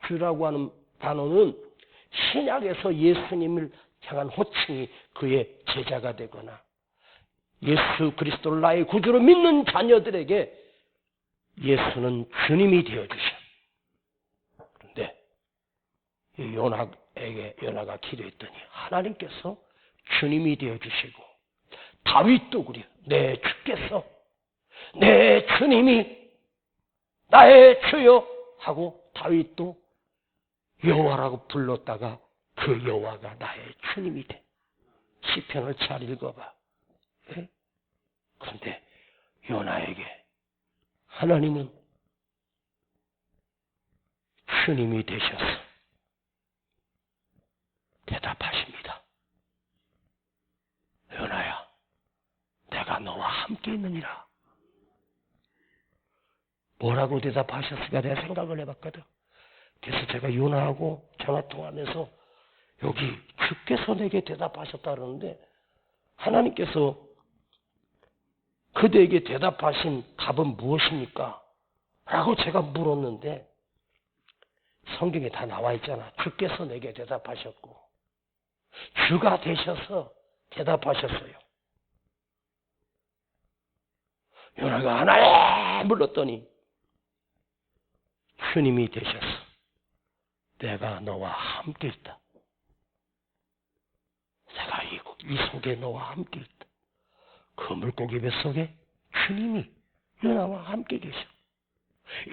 주라고 하는 단어는 신약에서 예수님을 향한 호칭이 그의 제자가 되거나 예수 그리스도를 나의 구주로 믿는 자녀들에게 예수는 주님이 되어주셔. 그런데 이 요나가 기도했더니 하나님께서 주님이 되어주시고 다윗도 그래요. 내 주께서 내 주님이 나의 주여 하고 다윗도 여호와라고 불렀다가 그 여호와가 나의 주님이 돼. 시편을 잘 읽어봐. 예? 그런데 요나에게 하나님은 주님이 되셔서 대답하십니다. 요나야, 내가 너와 함께 있느니라. 뭐라고 대답하셨을까 내가 생각을 해봤거든. 그래서 제가 요나하고 전화통화하면서 여기 주께서 내게 대답하셨다 그러는데 하나님께서 그대에게 대답하신 답은 무엇입니까? 라고 제가 물었는데 성경에 다 나와 있잖아. 주께서 내게 대답하셨고 주가 되셔서 대답하셨어요. 요나가 하나님 불렀더니 주님이 되셔서 내가 너와 함께 있다. 내가 이 속에 너와 함께 있다. 그 물고기 뱃속에 주님이 요나와 함께 계셔.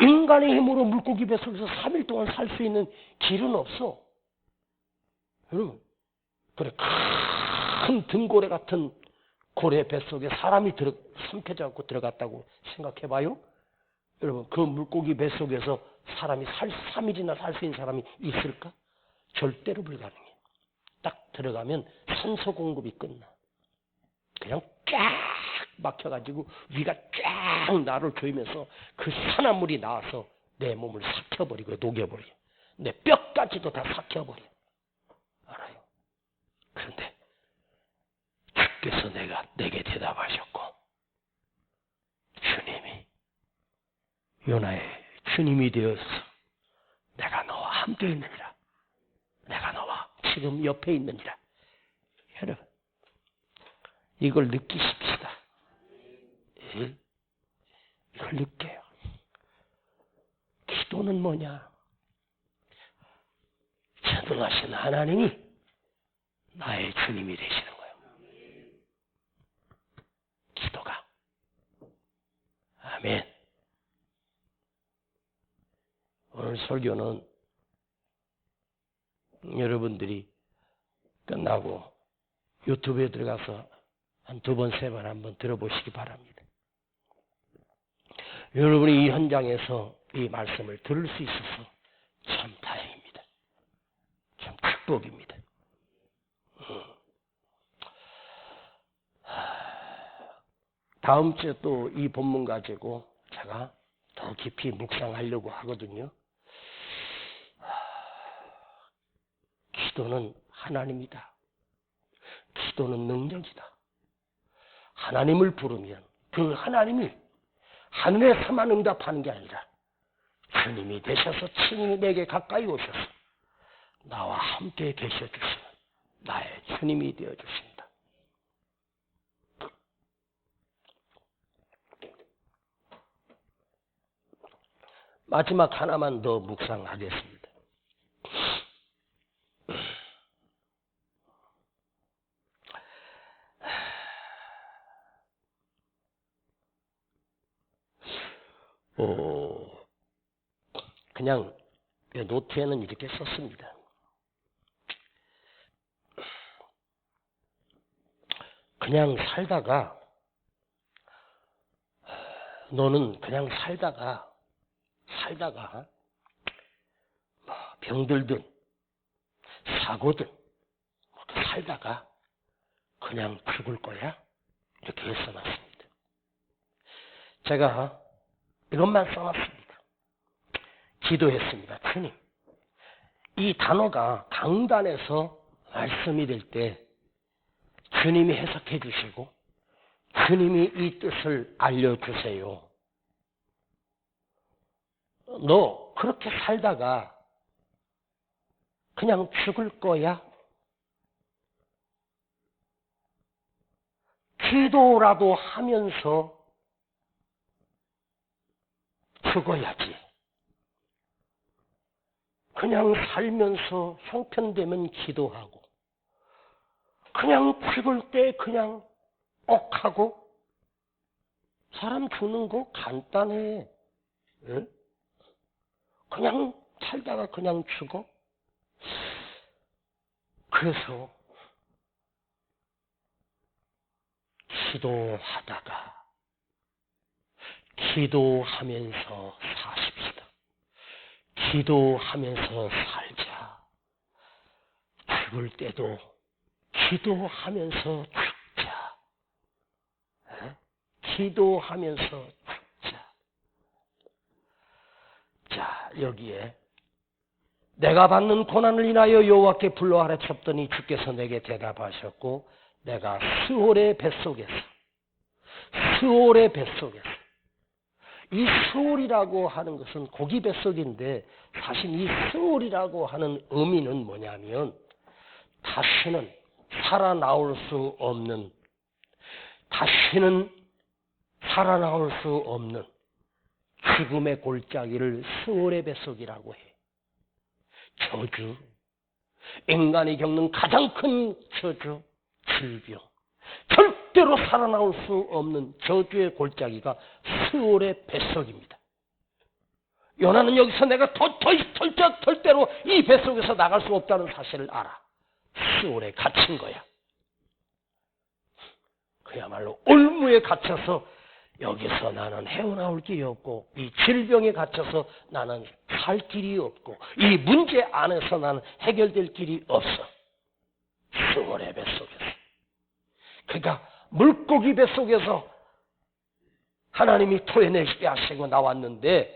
인간의 힘으로 물고기 뱃속에서 3일 동안 살 수 있는 길은 없어. 여러분, 그래 큰 등고래 같은 고래 뱃속에 사람이 삼켜져 갖고 들어갔다고 생각해봐요. 여러분, 그 물고기 뱃속에서 사람이 3일이나 살 수 있는 사람이 있을까? 절대로 불가능해. 딱 들어가면 산소 공급이 끝나. 그냥 쫙 막혀가지고 위가 쫙 나를 조이면서 그 산화물이 나와서 내 몸을 삭혀버리고 녹여버려. 내 뼈까지도 다 삭혀버려. 알아요? 그런데 주께서 내게 대답하셨고, 주님이 요나의 주님이 되어서 내가 너와 함께 있느니라. 내가 너와 지금 옆에 있느니라. 여러분, 이걸 느끼십시다. 예? 이걸 느껴요. 기도는 뭐냐? 전능하신 하나님이 나의 주님이 되시는 거예요. 기도가. 아멘. 오늘 설교는 여러분들이 끝나고 유튜브에 들어가서 한 2번, 3번 한번 들어보시기 바랍니다. 여러분이 이 현장에서 이 말씀을 들을 수 있어서 참 다행입니다. 참 축복입니다. 다음 주에 또 이 본문 가지고 제가 더 깊이 묵상하려고 하거든요. 기도는 하나님이다. 기도는 능력이다. 하나님을 부르면 그 하나님이 하늘에서만 응답하는 게 아니라 주님이 되셔서 친히 내게 가까이 오셔서 나와 함께 계셔주시는 나의 주님이 되어주신다. 마지막 하나만 더 묵상하겠습니다. 그냥 노트에는 이렇게 썼습니다. 그냥 살다가 너는 그냥 살다가 병들든 사고든 살다가 그냥 죽을 거야? 이렇게 써놨습니다. 제가 이것만 써놨습니다. 기도했습니다. 주님, 이 단어가 강단에서 말씀이 될 때 주님이 해석해 주시고 주님이 이 뜻을 알려주세요. 너 그렇게 살다가 그냥 죽을 거야? 기도라도 하면서 죽어야지. 그냥 살면서 형편되면 기도하고 그냥 죽을 때 그냥 억하고 사람 죽는 거 간단해. 응? 그냥 살다가 그냥 죽어? 그래서 기도하면서 사십시다. 기도하면서 살자. 죽을 때도 기도하면서 죽자. 기도하면서 죽자. 자, 여기에 내가 받는 고난을 인하여 여호와께 불러 아뢰쳤더니 주께서 내게 대답하셨고 내가 스올의 뱃속에서 이 스올이라고 하는 것은 고기 뱃속인데 사실 이 스올이라고 하는 의미는 뭐냐면 다시는 살아나올 수 없는 죽음의 골짜기를 스올의 뱃속이라고 해. 저주, 인간이 겪는 가장 큰 저주, 질병, 절대로 살아나올 수 없는 저주의 골짜기가 스올의 뱃속입니다. 요나는 여기서 내가 절대로 이 뱃속에서 나갈 수 없다는 사실을 알아. 스올에 갇힌 거야. 그야말로 올무에 갇혀서 여기서 나는 헤어나올 길이 없고 이 질병에 갇혀서 나는 살 길이 없고 이 문제 안에서 나는 해결될 길이 없어. 스올의 뱃속에서. 그러니까 물고기 뱃속에서 하나님이 토해내게 하시고 나왔는데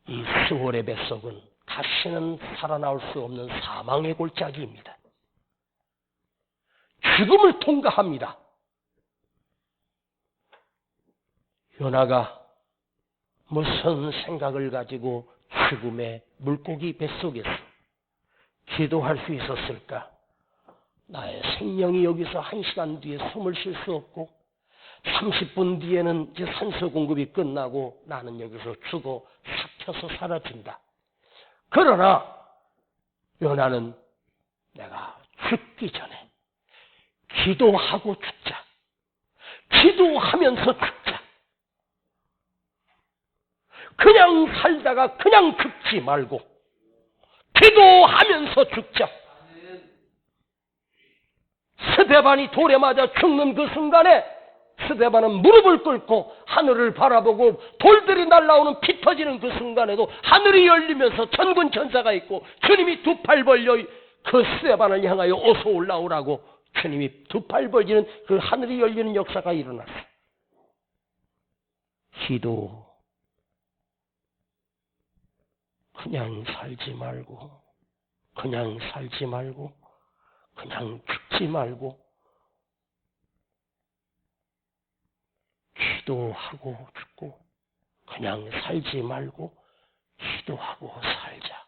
이 스올의 뱃속은 다시는 살아나올 수 없는 사망의 골짜기입니다. 죽음을 통과합니다. 요나가 무슨 생각을 가지고 죽음의 물고기 뱃속에서 기도할 수 있었을까? 나의 생명이 여기서 1시간 뒤에 숨을 쉴 수 없고 30분 뒤에는 이제 산소 공급이 끝나고 나는 여기서 죽어 삭혀서 사라진다. 그러나 요나는 내가 죽기 전에 기도하고 죽자. 기도하면서 죽자. 그냥 살다가 그냥 죽지 말고 기도하면서 죽자. 스데반이 돌에 맞아 죽는 그 순간에 스데반은 무릎을 꿇고 하늘을 바라보고 돌들이 날아오는 피 터지는 그 순간에도 하늘이 열리면서 천군 천사가 있고 주님이 두 팔 벌려 그 스데반을 향하여 어서 올라오라고 주님이 두 팔 벌리는 그 하늘이 열리는 역사가 일어났어. 기도. 그냥 살지 말고 그냥 살지 말고 그냥 죽지 말고 기도하고 죽고 그냥 살지 말고 기도하고 살자.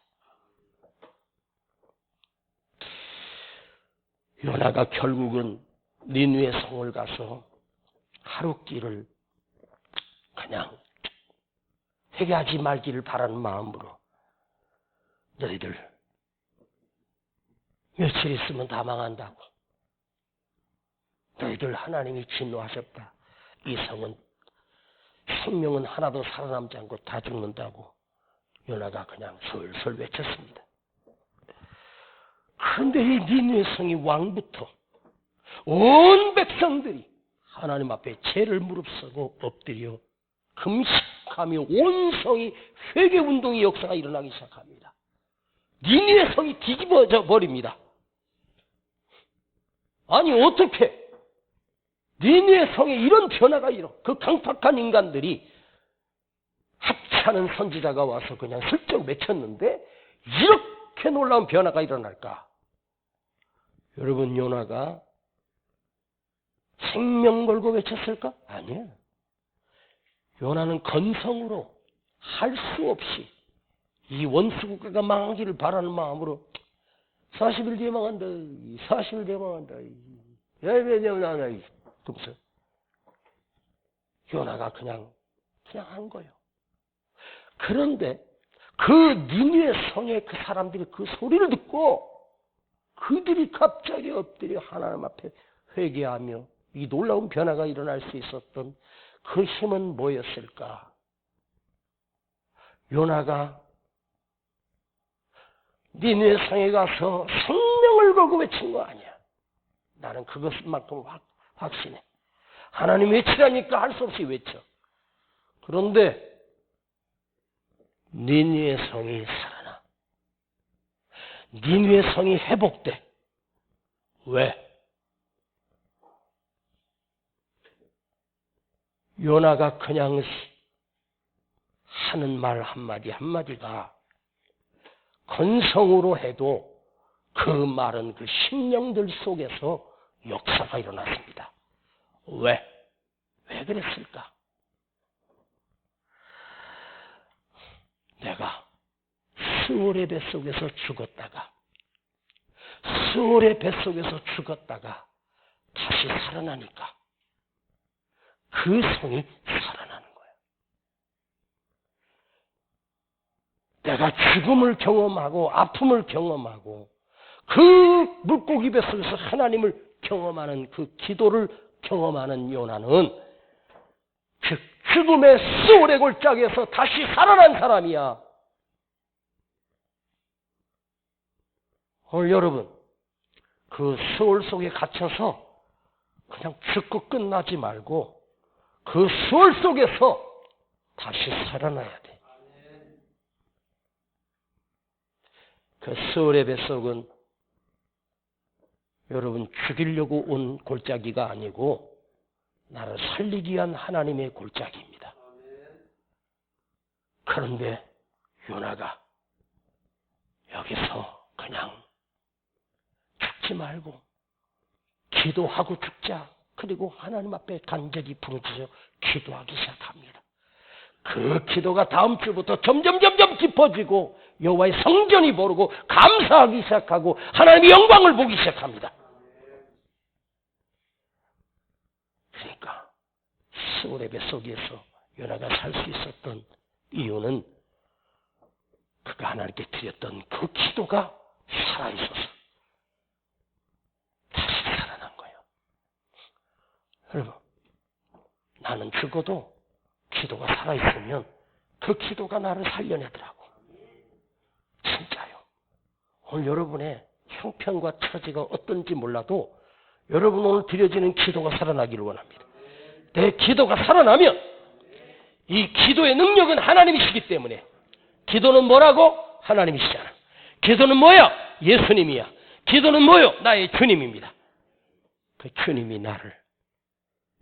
요나가 결국은 니느웨 성을 가서 하루길을 그냥 회개하지 말기를 바라는 마음으로 너희들 며칠 있으면 다 망한다고. 너희들 하나님이 진노하셨다. 이 성은 생명은 하나도 살아남지 않고 다 죽는다고 요나가 그냥 슬슬 외쳤습니다. 그런데 이 니느웨 성이 왕부터 온 백성들이 하나님 앞에 죄를 무릅쓰고 엎드려 금식하며 온 성이 회개운동의 역사가 일어나기 시작합니다. 니느웨 성이 뒤집어져 버립니다. 아니 어떻게 니느웨 성에 이런 변화가 그 강팍한 인간들이 합치하는 선지자가 와서 그냥 슬쩍 맺혔는데 이렇게 놀라운 변화가 일어날까? 여러분 요나가 생명 걸고 외쳤을까? 아니에요. 요나는 건성으로 할 수 없이 이 원수국가가 망하기를 바라는 마음으로 40일 뒤에 망한다. 40일 뒤에 망한다. 야야야야 그래서 요나가 그냥 한 거예요. 그런데 그 니느웨 성의 그 사람들이 그 소리를 듣고 그들이 갑자기 엎드려 하나님 앞에 회개하며 이 놀라운 변화가 일어날 수 있었던 그 힘은 뭐였을까? 요나가 니느웨 성에 가서 생명을 걸고 외친 거 아니야. 나는 그것만큼 확신해. 하나님 외치라니까 할 수 없이 외쳐. 그런데 니느웨 성이 살아나. 니느웨 성이 회복돼. 왜? 요나가 그냥 하는 말 한마디 한마디가 건성으로 해도 그 말은 그 심령들 속에서 역사가 일어났습니다. 왜? 왜 그랬을까? 내가 스올의 뱃속에서 죽었다가 스올의 뱃속에서 죽었다가 다시 살아나니까 그 성이 살아나는 거예요. 내가 죽음을 경험하고 아픔을 경험하고 그 물고기 뱃속에서 하나님을 경험하는 그 기도를 경험하는 요나는 즉 죽음의 스올의 골짜기에서 다시 살아난 사람이야. 오늘 여러분 그 스올 속에 갇혀서 그냥 죽고 끝나지 말고 그 스올 속에서 다시 살아나야 돼. 그 스올의 뱃속은 여러분 죽이려고 온 골짜기가 아니고 나를 살리기 위한 하나님의 골짜기입니다. 그런데 요나가 여기서 그냥 죽지 말고 기도하고 죽자. 그리고 하나님 앞에 간절히 부르짖어 기도하기 시작합니다. 그 기도가 다음 주부터 점점 깊어지고 여호와의 성전이 보르고 감사하기 시작하고 하나님의 영광을 보기 시작합니다. 그러니까 스오레 뱃속에서 요나가 살 수 있었던 이유는 그가 하나님께 드렸던 그 기도가 살아있어서 다시 살아난 거예요. 여러분, 나는 죽어도 기도가 살아있으면 그 기도가 나를 살려내더라고. 진짜요. 오늘 여러분의 형편과 처지가 어떤지 몰라도 여러분 오늘 드려지는 기도가 살아나기를 원합니다. 내 기도가 살아나면 이 기도의 능력은 하나님이시기 때문에 기도는 뭐라고? 하나님이시잖아. 기도는 뭐야? 예수님이야. 기도는 뭐요? 나의 주님입니다. 그 주님이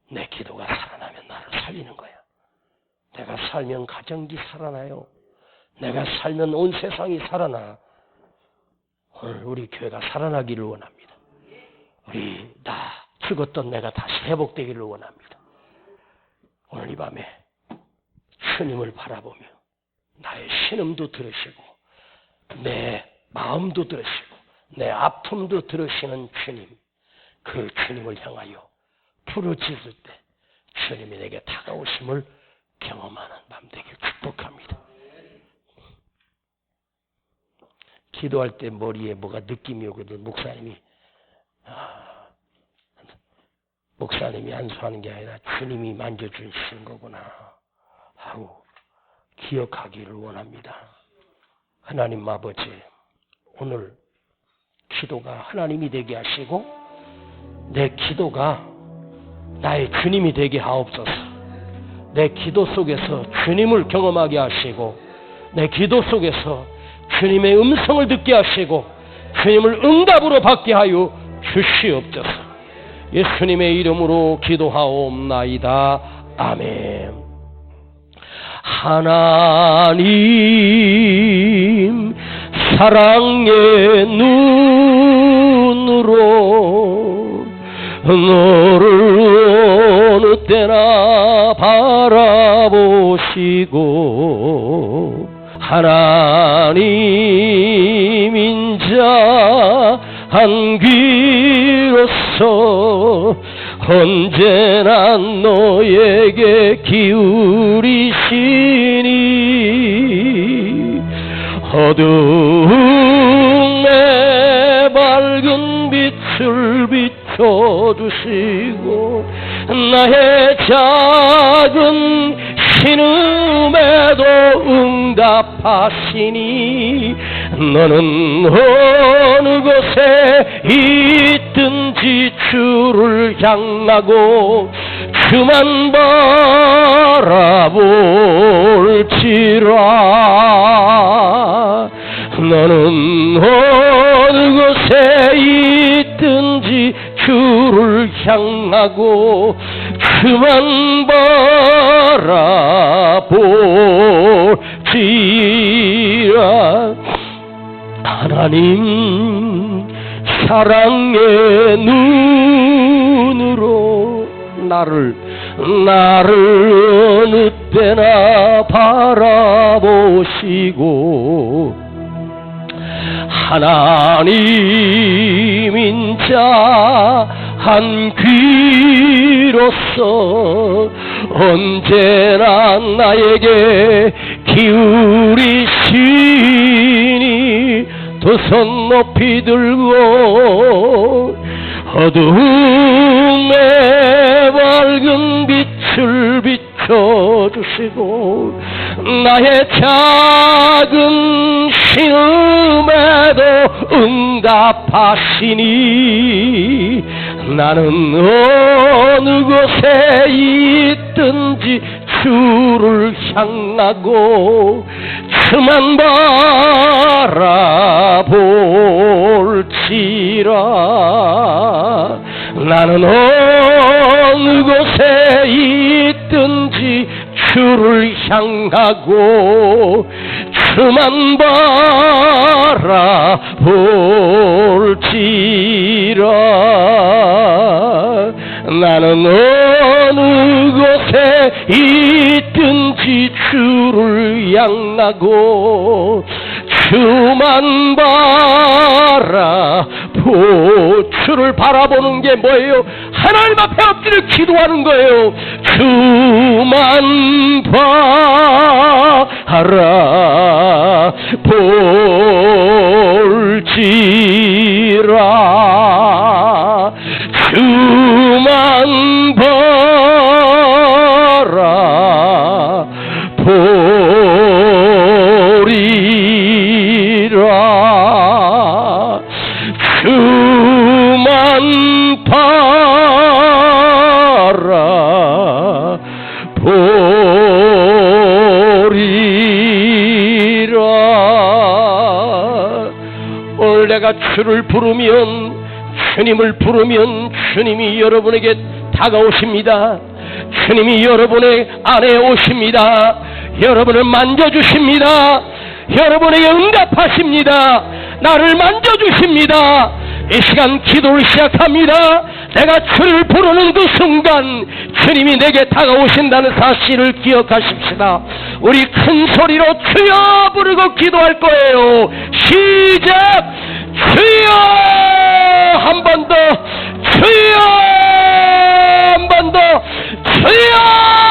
내 기도가 살아나면 나를 살리는 거야. 내가 살면 가정이 살아나요. 내가 살면 온 세상이 살아나. 오늘 우리 교회가 살아나기를 원합니다. 우리 나 죽었던 내가 다시 회복되기를 원합니다. 오늘 이 밤에 주님을 바라보며 나의 신음도 들으시고 내 마음도 들으시고 내 아픔도 들으시는 주님, 그 주님을 향하여 부르짖을 때 주님이 내게 다가오심을 경험하는 밤 되길 축복합니다. 기도할 때 머리에 뭐가 느낌이 오거든. 목사님이 안수하는 게 아니라 주님이 만져주시는 거구나 하고 기억하기를 원합니다. 하나님 아버지, 오늘 기도가 하나님이 되게 하시고 내 기도가 나의 주님이 되게 하옵소서. 내 기도 속에서 주님을 경험하게 하시고 내 기도 속에서 주님의 음성을 듣게 하시고 주님을 응답으로 받게 하여 주시옵소서. 예수님의 이름으로 기도하옵나이다. 아멘. 하나님 사랑의 눈으로 너를 어느 때나 바라보시고 하나님 인자한 귀로서 언제나 너에게 기울이시니 어둠에 밝은 빛을 비춰주시고 나의 작은 신음에도 응답하시니 너는 어느 곳에 있든지 주를 향하고 주만 바라볼지라. 너는 어느 곳에 있든지 주를 향하고 주만 바라볼지라. 하나님 사랑의 눈으로 나를 어느 때나 바라보시고 하나님 인자한 귀로서 언제나 나에게 기울이시니 두 손 높이 들고 어두움에 밝은 빛을 비춰주시고 나의 작은 신음에도 응답하시니 나는 어느 곳에 있든지 주를 향하고 주만 바라볼지라. 나는 어느 곳에 있든지 주를 향하고 주만 바라볼지라. 나는 어느 곳에 있든지 주를 향하고 주만 주를 바라보는 게 뭐예요? 하나님 앞에 엎드려 기도하는 거예요. 주만 바라볼지라 주만 바라보리라 주만 바라보리라. 오늘 내가 주를 부르면, 주님을 부르면 주님이 여러분에게 다가오십니다. 주님이 여러분의 안에 오십니다. 여러분을 만져주십니다. 여러분에게 응답하십니다. 나를 만져주십니다. 이 시간 기도를 시작합니다. 내가 주를 부르는 그 순간 주님이 내게 다가오신다는 사실을 기억하십시다. 우리 큰 소리로 주여 부르고 기도할 거예요. 시작! 주여! 한 번 더! 주여! 한 번 더! 주여!